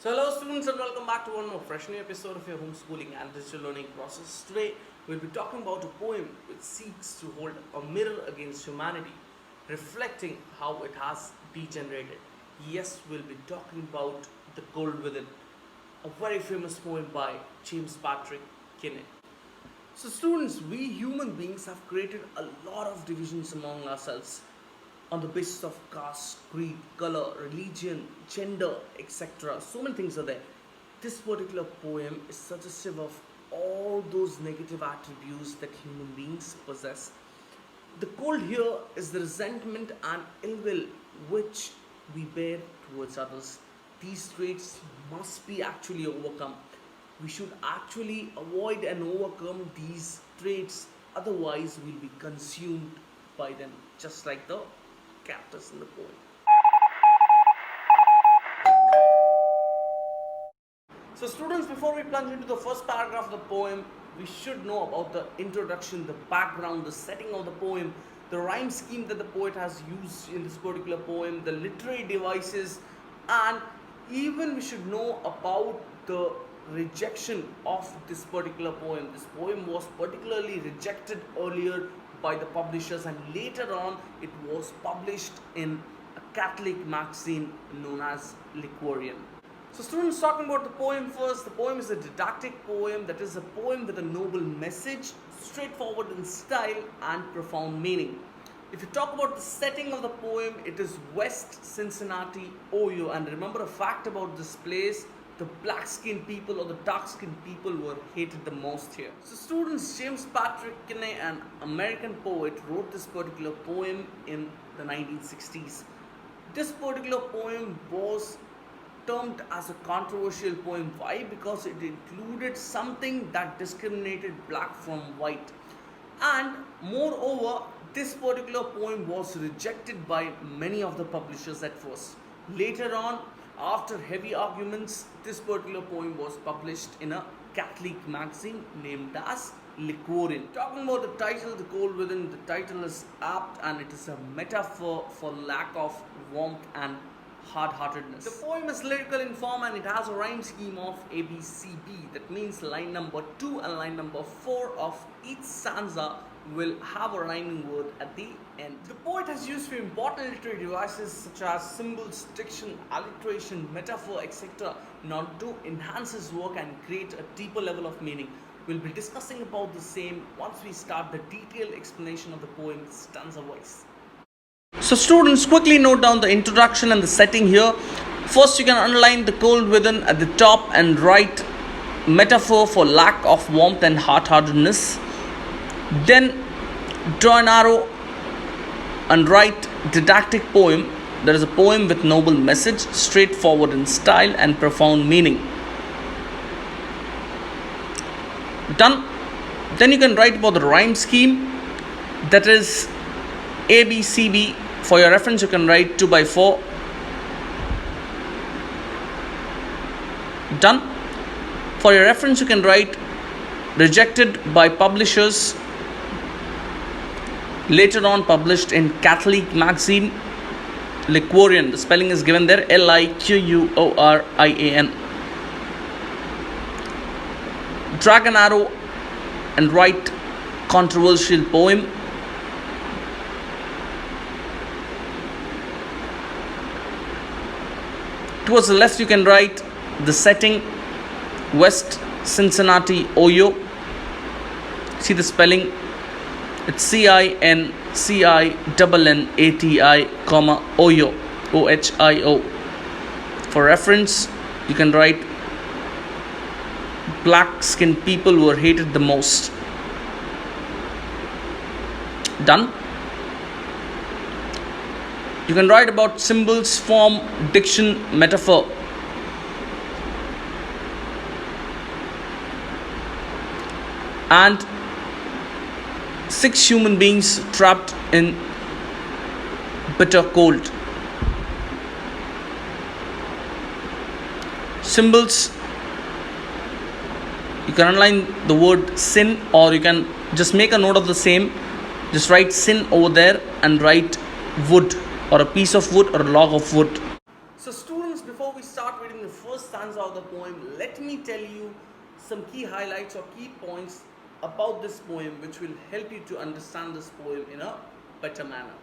So hello students and welcome back to one more fresh new episode of your homeschooling and digital learning process. Today we'll be talking about a poem which seeks to hold a mirror against humanity, reflecting how it has degenerated. Yes, we'll be talking about The Cold Within, a very famous poem by James Patrick Kinney. So, students, we human beings have created a lot of divisions among ourselves on the basis of caste, creed, color, religion, gender, etc. So many things are there. This particular poem is suggestive of all those negative attributes that human beings possess. The cold here is the resentment and ill will which we bear towards others. These traits must be actually overcome. We should actually avoid and overcome these traits, otherwise, we'll be consumed by them, just like the characters in the poem. So, students, before we plunge into the first paragraph of the poem, we should know about the introduction, the background, the setting of the poem, the rhyme scheme that the poet has used in this particular poem, the literary devices, and even we should know about the rejection of this particular poem. This poem was particularly rejected earlier by the publishers, and later on it was published in a Catholic magazine known as Liquorian. So, students, talking about the poem first, the poem is a didactic poem, that is, a poem with a noble message, straightforward in style and profound meaning. If you talk about the setting of the poem, it is West Cincinnati, Ohio, and remember a fact about this place: the black skinned people or the dark skinned people were hated the most here. So, students, James Patrick Kinney, an American poet, wrote this particular poem in the 1960s. This particular poem was termed as a controversial poem. Why? Because it included something that discriminated black from white, and moreover, this particular poem was rejected by many of the publishers at first. Later on, after heavy arguments, this particular poem was published in a Catholic magazine named as Liquorian. Talking about the title, The Cold Within, the title is apt and it is a metaphor for lack of warmth and hard-heartedness. The poem is lyrical in form and it has a rhyme scheme of ABCB. That means line number 2 and line number 4 of each stanza will have a rhyming word at the end. The poet has used few important literary devices such as symbols, diction, alliteration, metaphor, etc. in order to enhance his work and create a deeper level of meaning. We'll be discussing about the same once we start the detailed explanation of the poem stanza wise. So, students, quickly note down the introduction and the setting here. First, you can underline the cold within at the top and write metaphor for lack of warmth and hard-heartedness. Then, draw an arrow and write didactic poem. That is a poem with noble message, straightforward in style and profound meaning. Done. Then you can write about the rhyme scheme. That is ABCB. For your reference, you can write 2 by 4. Done. For your reference, you can write rejected by publishers, later on published in Catholic magazine Liquorian. The spelling is given there, Liquorian. Drag an arrow and write controversial poem. Towards the left, you can write the setting West Cincinnati, Ohio. See the spelling? It's CINCINNATI, Ohio, OHIO. For reference, you can write black skinned people who are hated the most. Done. You can write about symbols, form, diction, metaphor. And 6 human beings trapped in bitter cold. Symbols, you can underline the word sin, or you can just make a note of the same. Just write sin over there and write wood, or a piece of wood, or a log of wood. So students, before we start reading the first stanza of the poem, let me tell you some key highlights or key points about this poem which will help you to understand this poem in a better manner.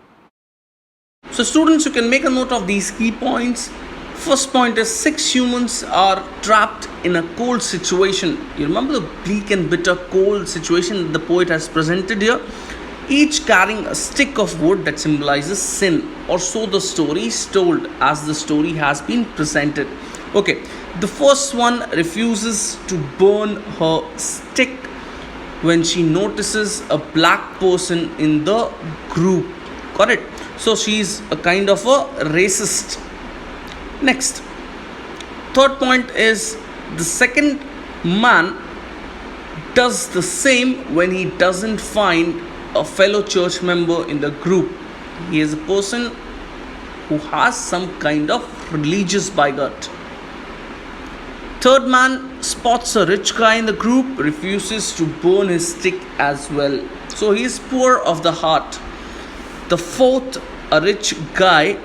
So students, you can make a note of these key points. First point is 6 humans are trapped in a cold situation. You remember the bleak and bitter cold situation that the poet has presented here? Each carrying a stick of wood that symbolizes sin, or so the story is told as the story has been presented. Okay, the first one refuses to burn her stick when she notices a black person in the group. Got it? So she's a kind of a racist. Next, third point is the second man does the same when he doesn't find a fellow church member in the group. He is a person who has some kind of religious bigot. Third man spots a rich guy in the group, refuses to burn his stick as well. So he is poor of the heart. The fourth, a rich guy,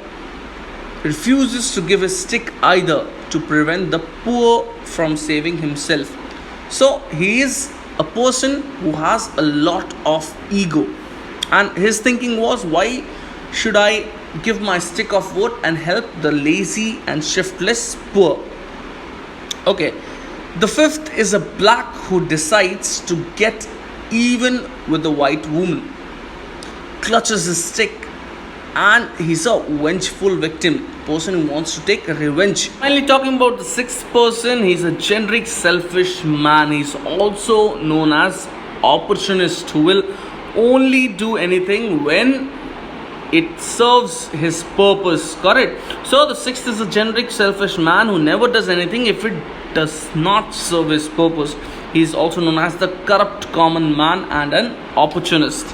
refuses to give his stick either to prevent the poor from saving himself. So he is a person who has a lot of ego, and his thinking was, why should I give my stick of wood and help the lazy and shiftless poor? Okay, the fifth is a black who decides to get even with the white woman, clutches his stick, and he's a vengeful victim, person who wants to take revenge. Finally, talking about the sixth person, he's a generic selfish man. He's also known as opportunist, who will only do anything when it serves his purpose. Correct? So the sixth is a generic selfish man who never does anything if it does not serve his purpose. He is also known as the corrupt common man and an opportunist.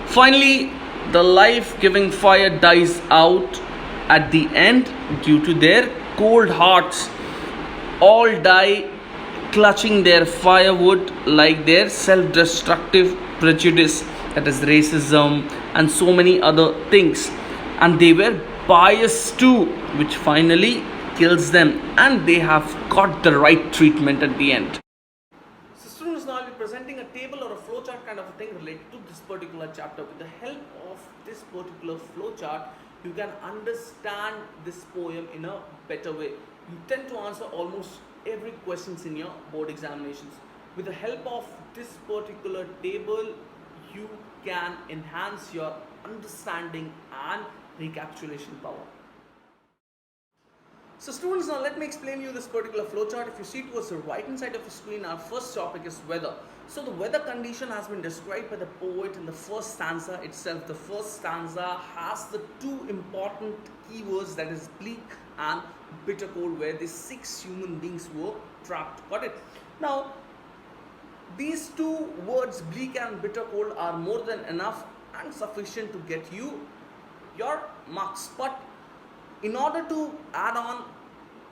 Finally, the life-giving fire dies out at the end due to their cold hearts. All die clutching their firewood like their self-destructive prejudice, that is racism and so many other things. And they were biased too, which finally kills them, and they have got the right treatment at the end. So students, now I'll be presenting a table or a flowchart kind of a thing related to this particular chapter. With the help of this particular flowchart, you can understand this poem in a better way. You tend to answer almost every questions in your board examinations. With the help of this particular table, you can enhance your understanding and recapitulation power. So students, now let me explain you this particular flowchart. If you see towards the right hand side of the screen, our first topic is weather. So the weather condition has been described by the poet in the first stanza itself. The first stanza has the two important keywords, that is bleak and bitter cold, where the 6 human beings were trapped. Got it? Now, these two words, bleak and bitter cold, are more than enough and sufficient to get you your marks. But in order to add on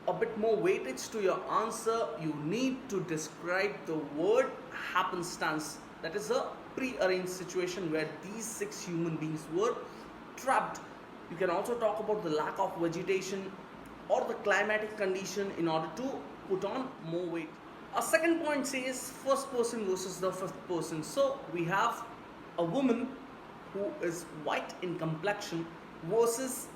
a bit more weightage to your answer, you need to describe the word happenstance. That is a pre-arranged situation where these 6 human beings were trapped. You can also talk about the lack of vegetation or the climatic condition in order to put on more weight. Our second point says first person versus the fifth person. So we have a woman who is white in complexion versus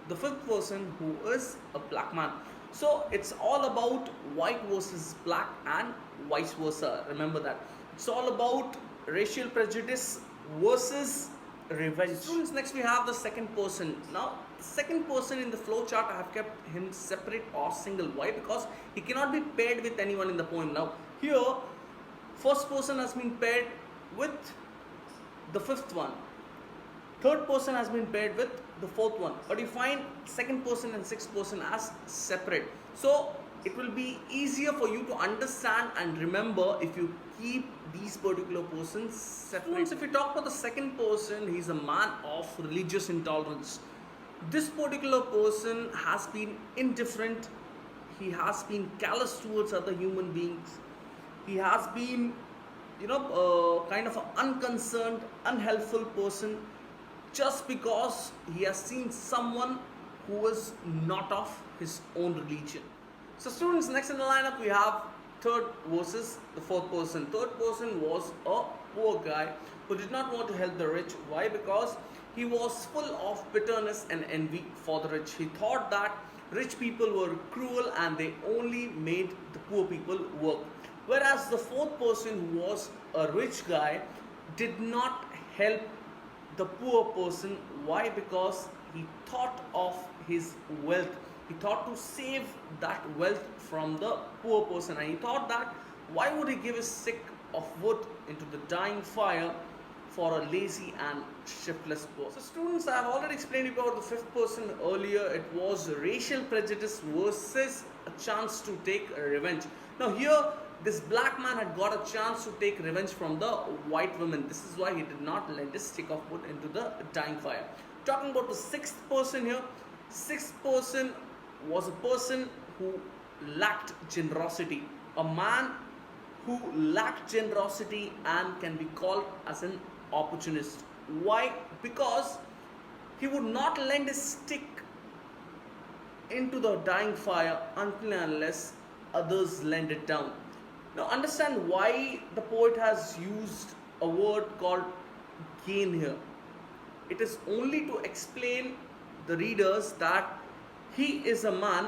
the fifth person who is a black man. So it's all about white versus black and vice versa. Remember that. It's all about racial prejudice versus revenge. Students, next we have the second person. Now, the second person in the flow chart, I have kept him separate or single. Why? Because he cannot be paired with anyone in the poem. Now, here, first person has been paired with the fifth one. Third person has been paired with the fourth one. But you find second person and sixth person as separate. So, it will be easier for you to understand and remember if you keep these particular persons separate. Students, if we talk about the second person, he's a man of religious intolerance. This particular person has been indifferent. He has been callous towards other human beings. He has been, kind of an unconcerned, unhelpful person, just because he has seen someone who is not of his own religion. So students, next in the lineup we have third versus the fourth person. Third person was a poor guy who did not want to help the rich. Why? Because he was full of bitterness and envy for the rich. He thought that rich people were cruel and they only made the poor people work. Whereas the fourth person, who was a rich guy, did not help the poor person. Why? Because he thought of his wealth. He thought to save that wealth from the poor person, and he thought that why would he give his stick of wood into the dying fire for a lazy and shiftless poor. So students, I have already explained about the fifth person earlier. It was racial prejudice versus a chance to take revenge. Now here, this black man had got a chance to take revenge from the white woman. This is why he did not lend his stick of wood into the dying fire. Talking about the sixth person here, sixth person was a person who lacked generosity. A man who lacked generosity and can be called as an opportunist. Why? Because he would not lend his stick into the dying fire until and unless others lend it down. Now understand why the poet has used a word called gain here. It is only to explain the readers that he is a man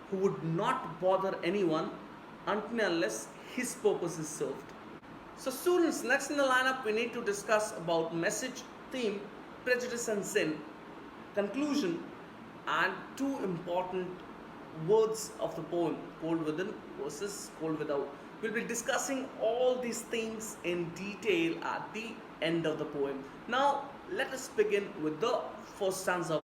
who would not bother anyone until and unless his purpose is served. So students, next in the lineup we need to discuss about message, theme, prejudice and sin, conclusion, and two important words of the poem, cold within versus cold without. We'll be discussing all these things in detail at the end of the poem. Now let us begin with the first stanza.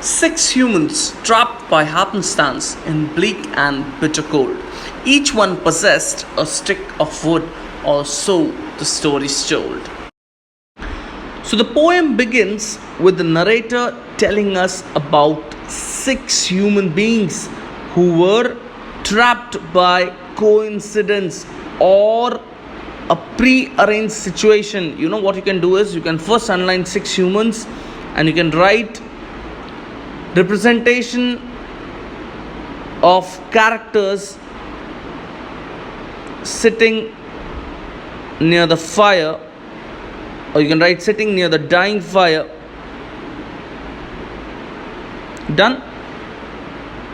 Six humans trapped by happenstance in bleak and bitter cold. Each one possessed a stick of wood, or so the story is told. So the poem begins with the narrator telling us about six human beings who were trapped by coincidence or a pre-arranged situation. You know what you can do is you can first underline six humans and you can write representation of characters sitting near the fire, or you can write sitting near the dying fire. Done.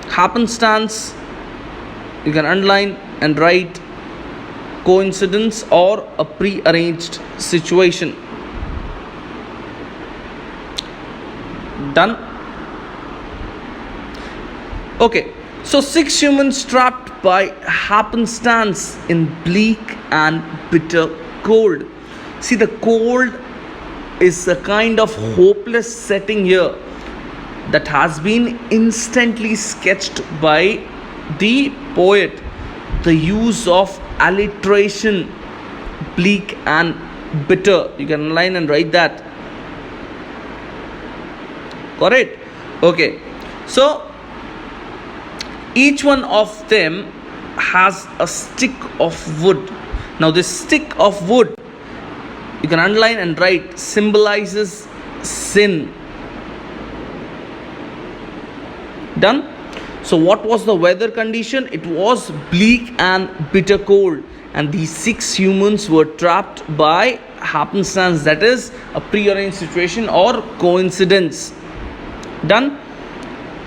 Happenstance, you can underline and write coincidence or a pre-arranged situation. Done. Okay, so six humans trapped by happenstance in bleak and bitter cold. See, the cold is a kind of hopeless setting here that has been instantly sketched by the poet. The use of alliteration, bleak and bitter, you can underline and write that. Got it? Okay, so each one of them has a stick of wood. Now this stick of wood, you can underline and write, symbolizes sin. Done. So what was the weather condition? It was bleak and bitter cold, and these six humans were trapped by happenstance, that is a prearranged situation or coincidence. Done.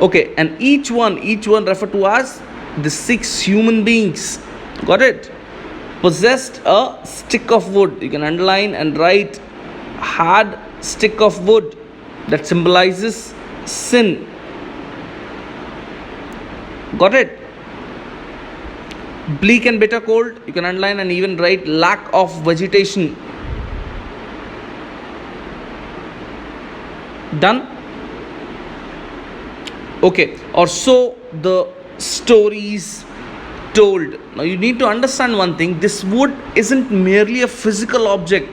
Okay, and each one referred to as the six human beings. Got it? Possessed a stick of wood. You can underline and write had stick of wood, that symbolizes sin. Got it? Bleak and bitter cold, you can underline and even write lack of vegetation. Done. Okay, or so the stories told. Now you need to understand one thing, this wood isn't merely a physical object,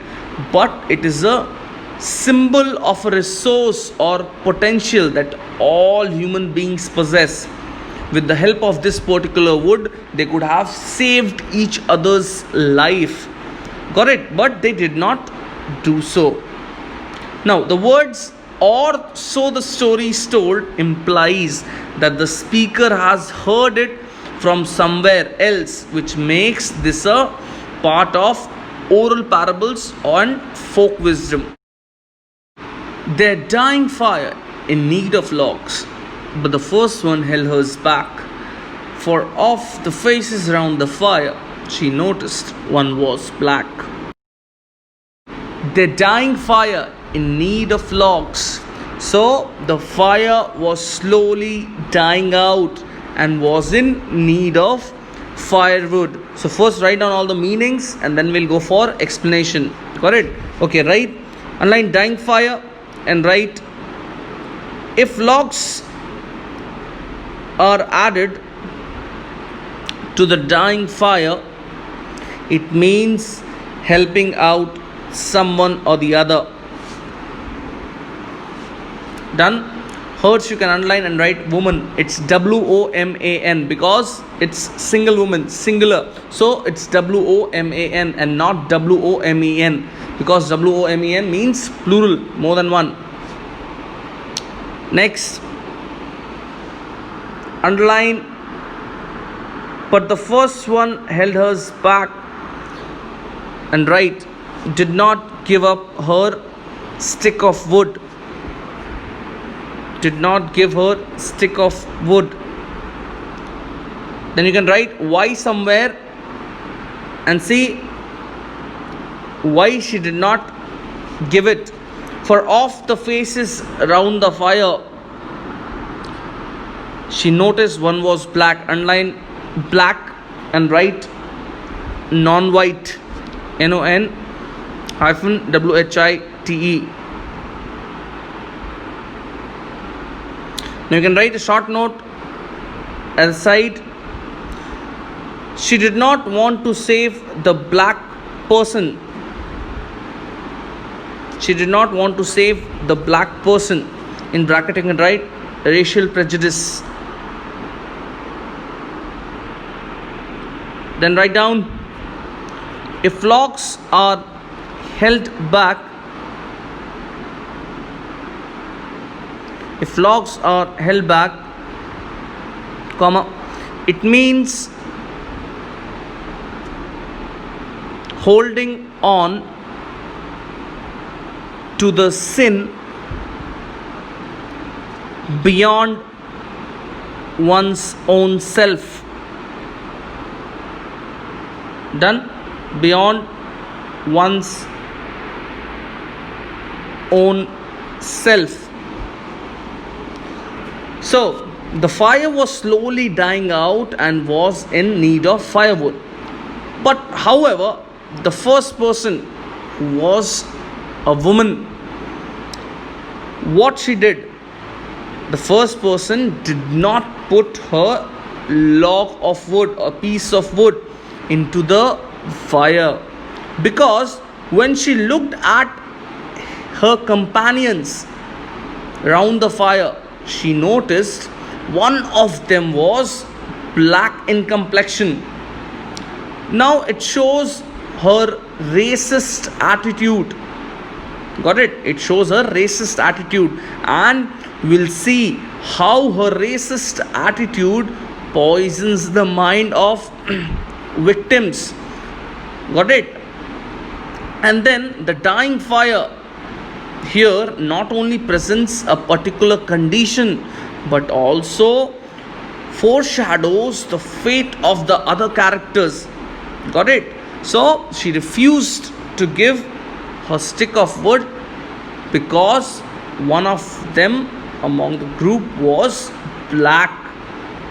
but it is a symbol of a resource or potential that all human beings possess. With the help of this particular wood, they could have saved each other's life. Got it? But they did not do so. Now the words or so the story is told implies that the speaker has heard it from somewhere else, which makes this a part of oral parables and folk wisdom. Their dying fire in need of logs, but the first one held hers back. For of the faces round the fire, she noticed one was black. Their dying fire in need of logs. So the fire was slowly dying out and was in need of firewood. So first write down all the meanings and then we'll go for explanation. Got it? Okay, write underline dying fire and write if logs are added to the dying fire, it means helping out someone or the other. Done. Hers you can underline and write woman. It's WOMAN because it's single woman, singular. So it's WOMAN and not WOMEN because WOMEN means plural, more than one. Next, underline, but the first one held hers back and write, did not give up her stick of wood. Did not give her stick of wood. Then you can write why somewhere and see why she did not give it. For off the faces round the fire, she noticed one was black. Underline black and write non-white. NON-WHITE. Now you can write a short note at the side. She did not want to save the black person. She did not want to save the black person. In bracket you can write racial prejudice. Then write down if logs are held back. If logs are held back, comma, it means holding on to the sin beyond one's own self. Done? Beyond one's own self. So the fire was slowly dying out and was in need of firewood. But however, the first person who was a woman, what she did, the first person did not put her log of wood or piece of wood into the fire, because when she looked at her companions round the fire, she noticed one of them was black in complexion. Now it shows her racist attitude. Got it? It shows her racist attitude, and we'll see how her racist attitude poisons the mind of victims. Got it? And then the dying fire here not only presents a particular condition but also foreshadows the fate of the other characters. Got it? So she refused to give her stick of wood because one of them among the group was black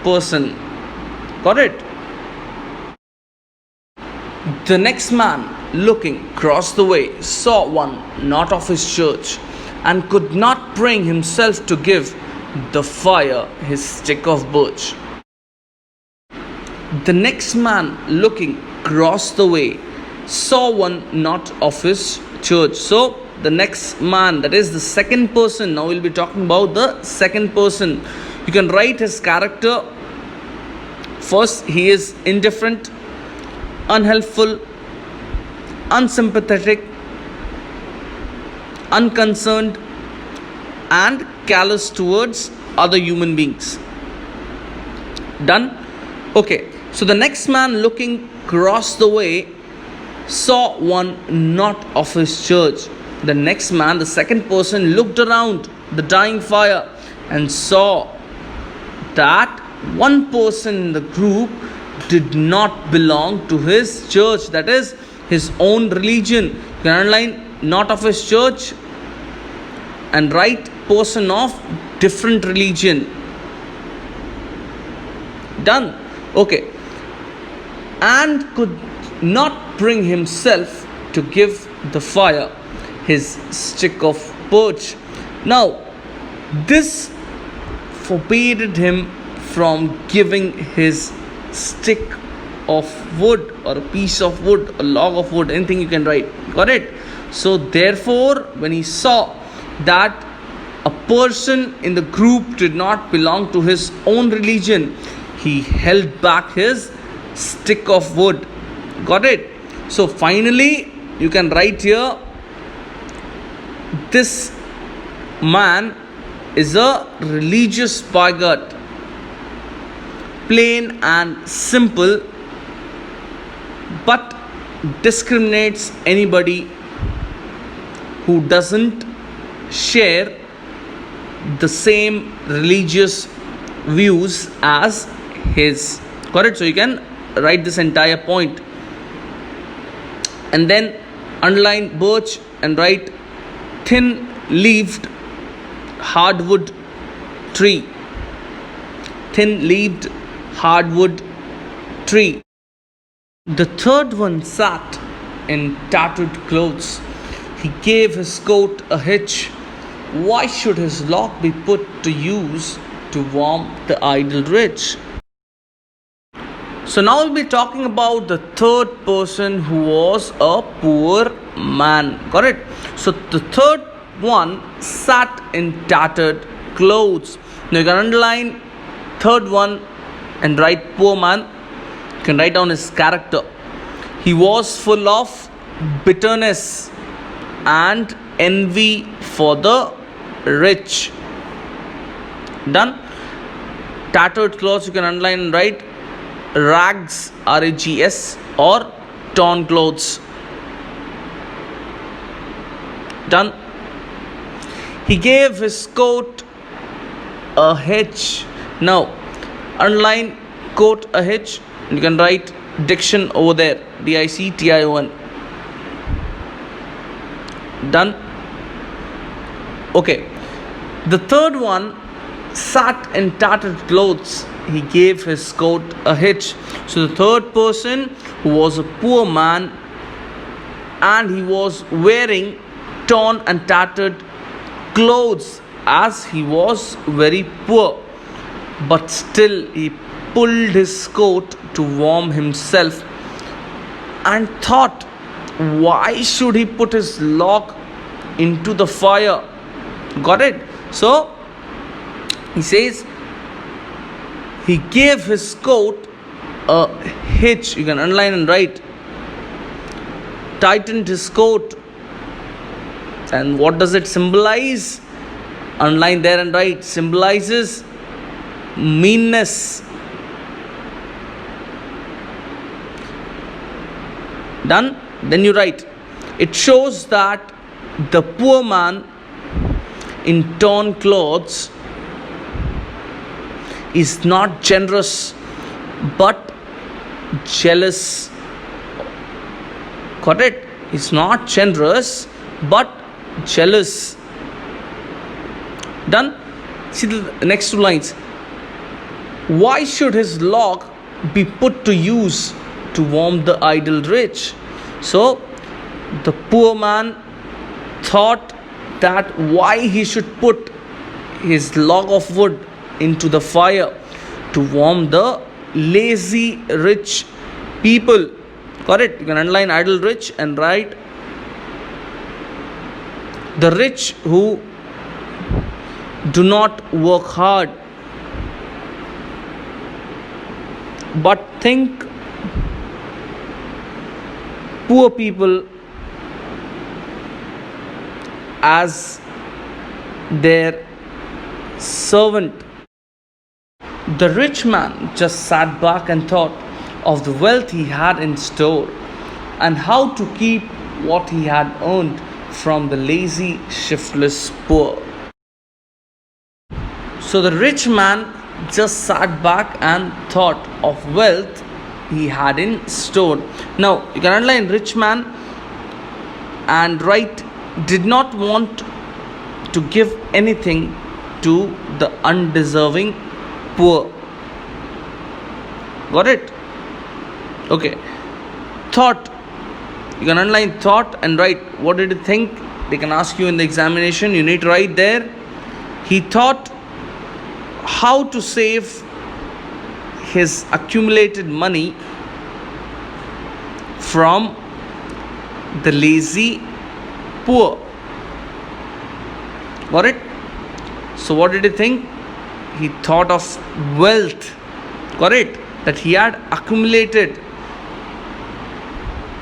person. Got it? The next man, looking across the way, saw one not of his church, and could not bring himself to give the fire his stick of birch. The next man, looking across the way, saw one not of his church. So the next man, that is the second person. Now we'll be talking about the second person. You can write his character. First, he is indifferent, unhelpful, unsympathetic, unconcerned, and callous towards other human beings. Done? Okay, so the next man looking across the way saw one not of his church. The next man, the second person, looked around the dying fire and saw that one person in the group did not belong to his church, that is, his own religion. You can underline not of his church and write person of different religion. Done. Okay. And could not bring himself to give the fire his stick of birch. Now, this forbade him from giving his stick of wood or a piece of wood, a log of wood, anything you can write. Got it? So, therefore, when he saw that a person in the group did not belong to his own religion, he held back his stick of wood. Got it? So finally, you can write here, this man is a religious bigot, plain and simple, but discriminates anybody who doesn't share the same religious views as his. Got it? So you can write this entire point and then underline birch and write thin leaved hardwood tree. Thin leaved hardwood tree. The third one sat in tattered clothes. He gave his coat a hitch. Why should his lock be put to use to warm the idle rich? So now we'll be talking about the third person who was a poor man. Got it? So the third one sat in tattered clothes. Now you can underline third one and write poor man. You can write down his character. He was full of bitterness and envy for the rich. Done. Tattered clothes, you can underline and write rags, RAGS, or torn clothes. Done. He gave his coat a hitch. Now underline coat a hitch. You can write diction over there, DICTION. Done. Okay, the third one sat in tattered clothes. He gave his coat a hitch. So the third person who was a poor man and he was wearing torn and tattered clothes as he was very poor, but still he pulled his coat to warm himself and thought, why should he put his lock into the fire? Got it? So he says he gave his coat a hitch. You can underline and write tightened his coat. And what does it symbolize? Underline there and write symbolizes meanness. Done? Then you write it shows that the poor man in torn clothes is not generous but jealous. Got it? He's not generous but jealous. Done? See the next two lines. Why should his lock be put to use to warm the idle rich? So the poor man thought that why he should put his log of wood into the fire to warm the lazy rich people. Got it? You can underline idle rich and write the rich who do not work hard but think poor people as their servant. The rich man just sat back and thought of the wealth he had in store and how to keep what he had earned from the lazy, shiftless poor. So the rich man just sat back and thought of wealth he had in store. Now you can underline rich man and write did not want to give anything to the undeserving poor. Got it? Okay. Thought. You can underline thought and write what did you think. They can ask you in the examination. You need to write there. He thought how to save his accumulated money from the lazy poor. Got it? So what did he think? He thought of wealth. Got it? That he had accumulated.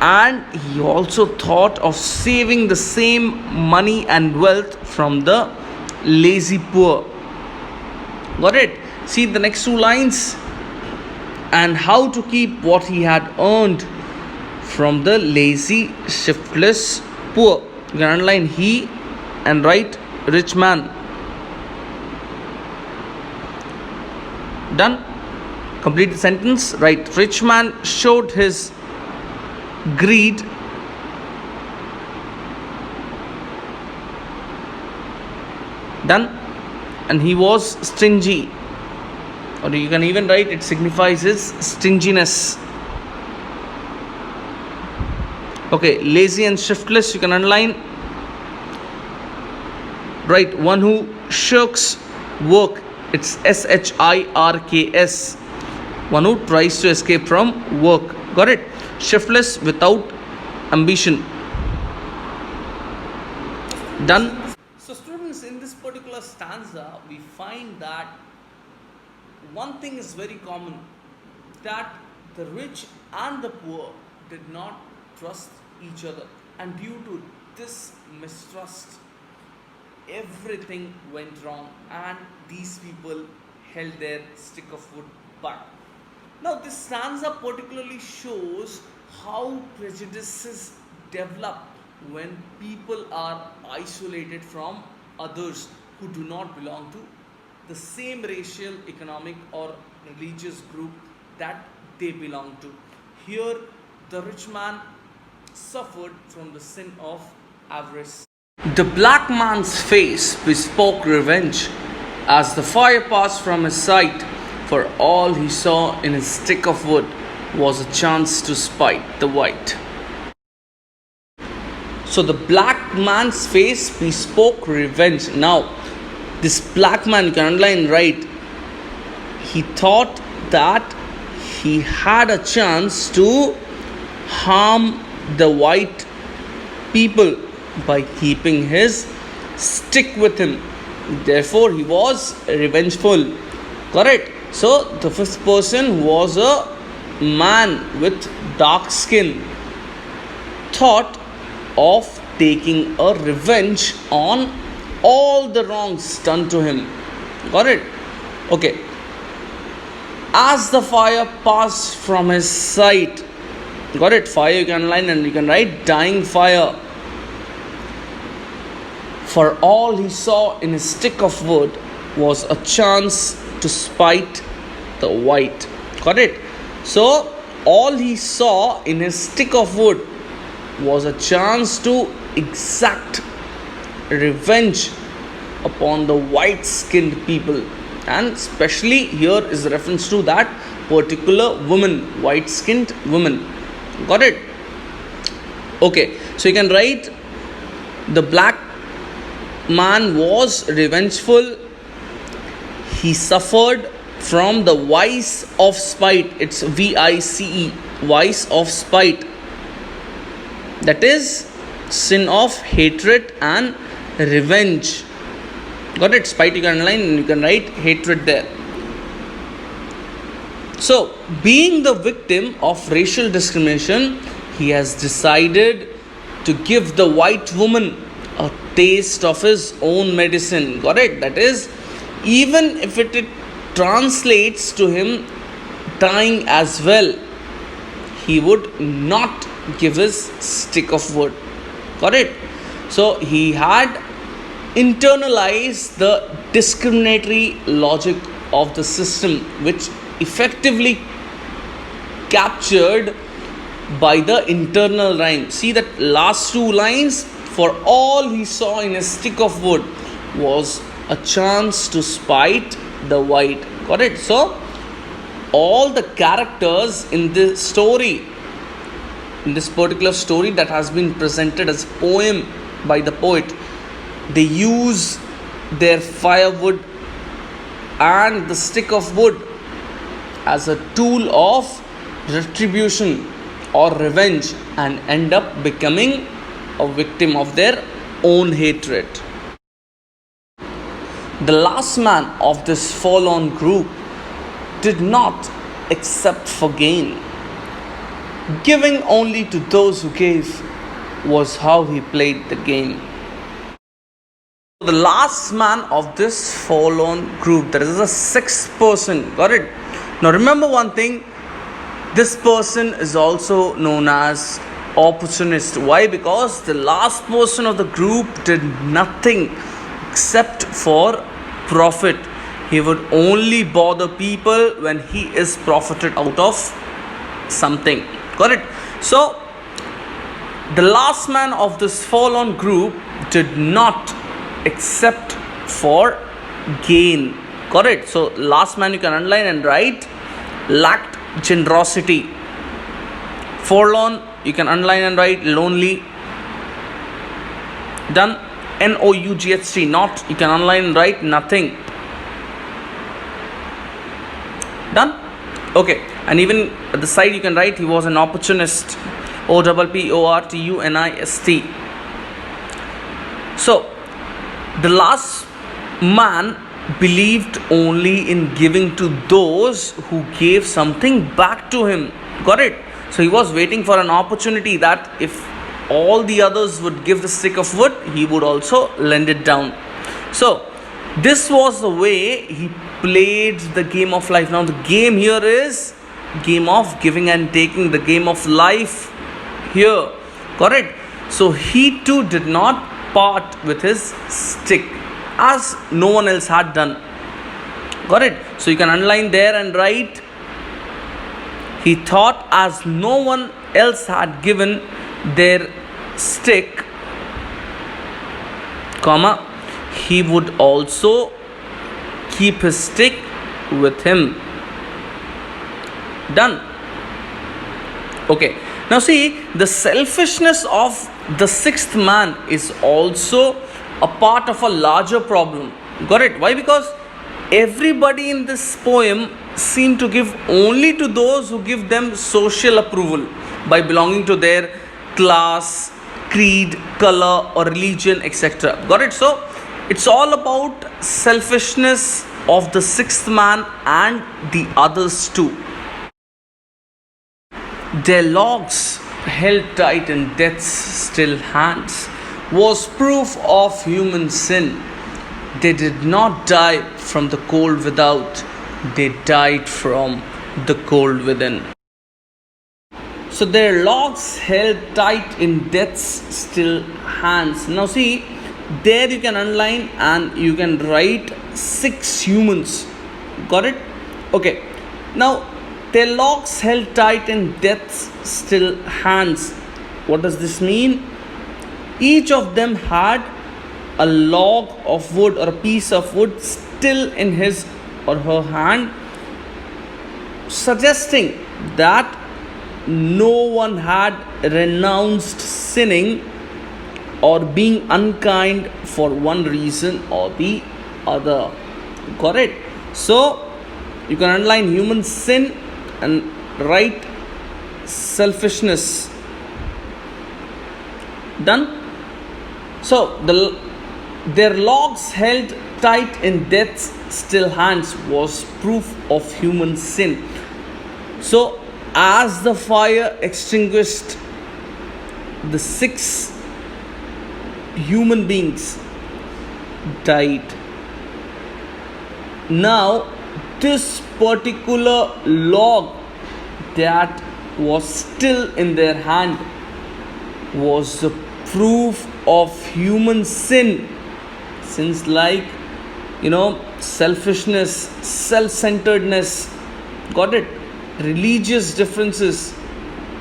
And he also thought of saving the same money and wealth from the lazy poor. Got it? See the next two lines. And how to keep what he had earned from the lazy, shiftless poor. You can underline he and write rich man. Done? Complete the sentence. Right. Rich man showed his greed done and he was stingy, or you can even write it signifies his stinginess. Okay, lazy and shiftless you can underline. Right, one who shirks work, it's shirks, one who tries to escape from work. Got it? Shiftless, without ambition. Done? So students, in this particular stanza we find that one thing is very common, that the rich and the poor did not trust each other, and due to this mistrust everything went wrong and these people held their stick of wood back. Now this stanza particularly shows how prejudices develop when people are isolated from others who do not belong to the same racial, economic or religious group that they belong to. Here the rich man suffered from the sin of avarice. The black man's face bespoke revenge as the fire passed from his sight, for all he saw in his stick of wood was a chance to spite the white. So the black man's face bespoke revenge. Now, this black man, you can underline right, he thought that he had a chance to harm the white people by keeping his stick with him. Therefore, he was revengeful. Correct? So, the fifth person was a man with dark skin, thought of taking a revenge on all the wrongs done to him. Got it? Okay. As the fire passed from his sight, got it? Fire you can line and you can write dying fire. For all he saw in his stick of wood was a chance to spite the white. Got it? So all he saw in his stick of wood was a chance to exact revenge upon the white skinned people, and especially here is reference to that particular woman, white skinned woman. Got it? Okay, so you can write the black man was revengeful. He suffered from the vice of spite. It's VICE, vice of spite. That is sin of hatred and revenge. Got it? Spite you can underline and you can write hatred there. So, being the victim of racial discrimination, he has decided to give the white woman a taste of his own medicine. Got it? That is, even if it translates to him dying as well. He would not give his stick of wood. Got it? So he had internalized the discriminatory logic of the system, which effectively captured by the internal rhyme. See that last two lines, for all he saw in a stick of wood was a chance to spite the white. Got it? So all the characters in this story, in this particular story that has been presented as a poem by the poet, they use their firewood and the stick of wood as a tool of retribution or revenge and end up becoming a victim of their own hatred. The last man of this forlorn group did not accept for gain. Giving only to those who gave was how he played the game. The last man of this forlorn group, there is a sixth person. Got it? Now remember one thing, this person is also known as opportunist. Why? Because the last person of the group did nothing except for profit. He would only bother people when he is profited out of something. Got it? So the last man of this forlorn group did not accept for gain. Got it? So last man you can underline and write lacked generosity. Forlorn you can underline and write lonely. Done. NOUGHT, not, you can underline and write nothing. Done. Okay, and even at the side you can write he was an opportunist. OPPORTUNIST. So the last man believed only in giving to those who gave something back to him. Got it? So he was waiting for an opportunity that if all the others would give the stick of wood, he would also lend it down. So this was the way he played the game of life. Now the game here is game of giving and taking, the game of life here. Got it? So he too did not part with his stick as no one else had done. Got it? So you can underline there and write he thought as no one else had given their stick, comma, he would also keep his stick with him. Done. Okay. Now see, the selfishness of the sixth man is also a part of a larger problem. Got it? Why? Because everybody in this poem seem to give only to those who give them social approval by belonging to their class, creed, color or religion, etc. Got it? So it's all about selfishness of the sixth man and the others too. Their logs held tight in death's still hands was proof of human sin. They did not die from the cold without, they died from the cold within. So their logs held tight in death's still hands. Now see, there you can underline and you can write 6 humans. Got it? Okay. Now their logs held tight in death's still hands. What does this mean? Each of them had a log of wood or a piece of wood still in his or her hand, suggesting that no one had renounced sinning or being unkind for one reason or the other. Got it? So you can underline human sin and write selfishness. Done? So their logs held tight in death's still hands was proof of human sin. So as the fire extinguished, the 6 human beings died. Now this particular log that was still in their hand was the proof of human sin. Sins like, selfishness, self-centeredness, got it? Religious differences,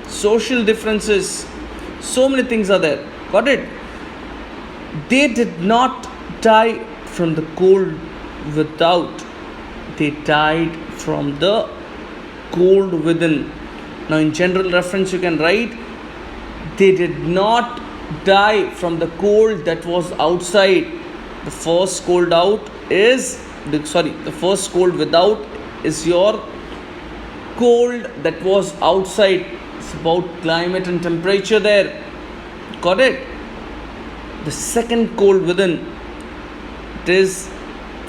social differences, so many things are there, got it? They did not die from the cold without, they died from the cold within. Now, in general reference, you can write, they did not die from the cold that was outside. The first cold out is the first cold without is your cold that was outside. It's about climate and temperature there. Got it? The second cold within, it is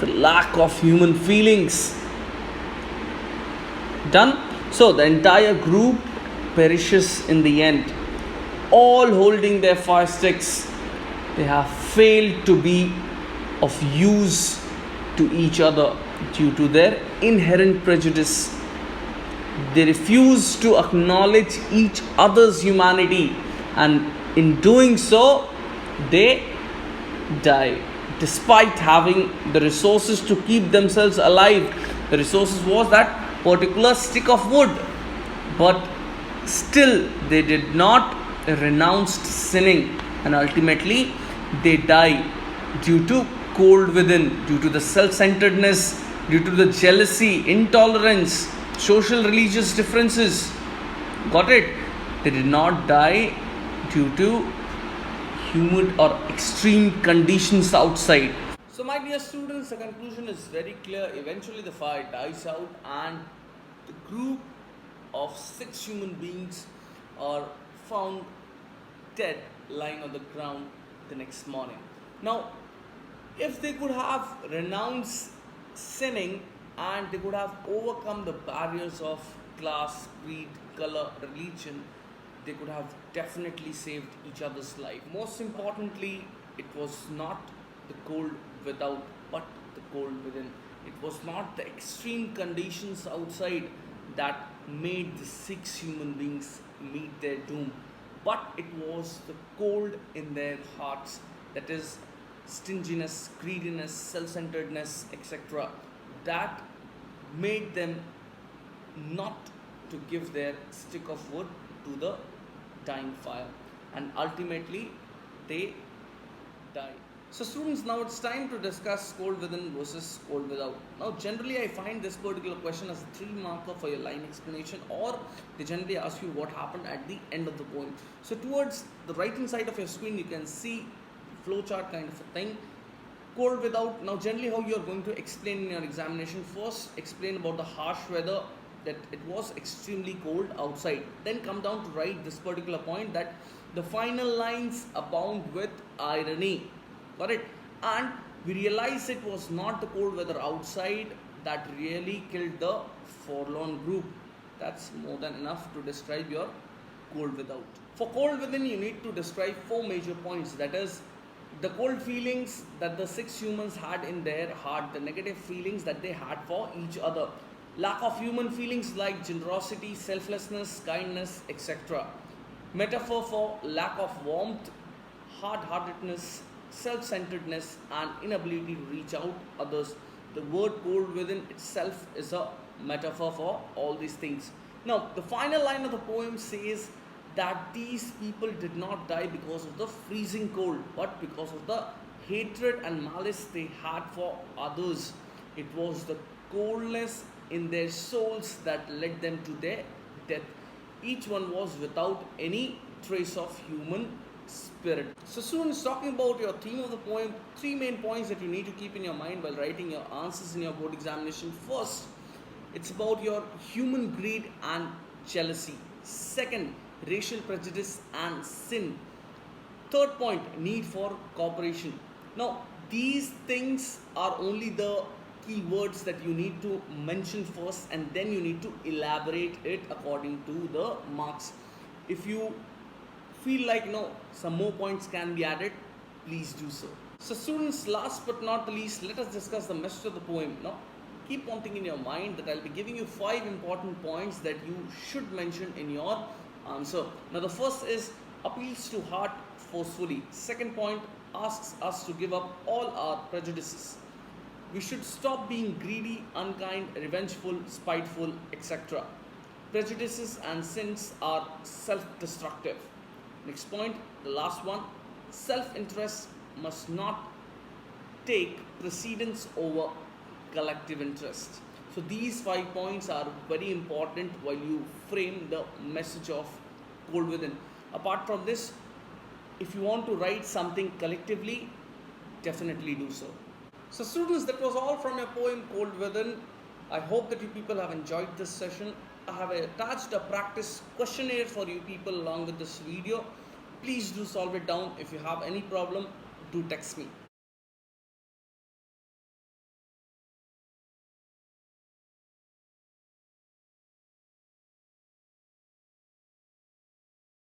the lack of human feelings. Done? So the entire group perishes in the end, all holding their fire sticks. They have failed to be of use to each other due to their inherent prejudice. They refuse to acknowledge each other's humanity, and in doing so, they die. Despite having the resources to keep themselves alive, the resources was that particular stick of wood, but still they did not renounce sinning, and ultimately they die due to cold within, due to the self-centeredness, due to the jealousy, intolerance, social religious differences. Got it? They did not die due to humid or extreme conditions outside. So, my dear students, the conclusion is very clear. Eventually, the fire dies out, and the group of 6 human beings are found dead, lying on the ground the next morning. Now, if they could have renounced sinning and they could have overcome the barriers of class, creed, color, religion, they could have definitely saved each other's life. Most importantly, it was not the cold without, but the cold within. It was not the extreme conditions outside that made the 6 human beings meet their doom, but it was the cold in their hearts, that is stinginess, greediness, self-centeredness, etc., that made them not to give their stick of wood to the dying fire, and ultimately they die. So students, now it's time to discuss cold within versus cold without. Now generally I find this particular question as a 3 marker for your line explanation, or they generally ask you what happened at the end of the poem. So towards the right hand side of your screen you can see flowchart kind of a thing. Cold without. Now generally how you are going to explain in your examination, first explain about the harsh weather, that it was extremely cold outside, then come down to write this particular point, that the final lines abound with irony. Got it? And we realize it was not the cold weather outside that really killed the forlorn group. That's more than enough to describe your cold without. For cold within, you need to describe 4 major points, that is the cold feelings that the 6 humans had in their heart, the negative feelings that they had for each other, lack of human feelings like generosity, selflessness, kindness, etc. Metaphor for lack of warmth, hard-heartedness, self-centeredness, and inability to reach out others. The word cold within itself is a metaphor for all these things. Now, the final line of the poem says that these people did not die because of the freezing cold, but because of the hatred and malice they had for others. It was the coldness in their souls that led them to their death. Each one was without any trace of human spirit. So students, talking about your theme of the poem, 3 main points that you need to keep in your mind while writing your answers in your board examination. First, it's about your human greed and jealousy. Second, racial prejudice and sin. Third point, need for cooperation. Now, these things are only the key words that you need to mention first, and then you need to elaborate it according to the marks. If you feel like some more points can be added, please do so. So students, last but not the least, let us discuss the message of the poem. keep one thing in your mind, that I'll be giving you 5 important points that you should mention in your answer. Now the first is appeals to heart forcefully. Second point asks us to give up all our prejudices. We should stop being greedy, unkind, revengeful, spiteful, etc. Prejudices and sins are self destructive. Next point, the last one, self interest must not take precedence over collective interest. So, these 5 points are very important while you frame the message of Cold Within. Apart from this, if you want to write something collectively, definitely do so. So, students, that was all from your poem Cold Within. I hope that you people have enjoyed this session. I have attached a practice questionnaire for you people along with this video. Please do solve it down. If you have any problem, do text me.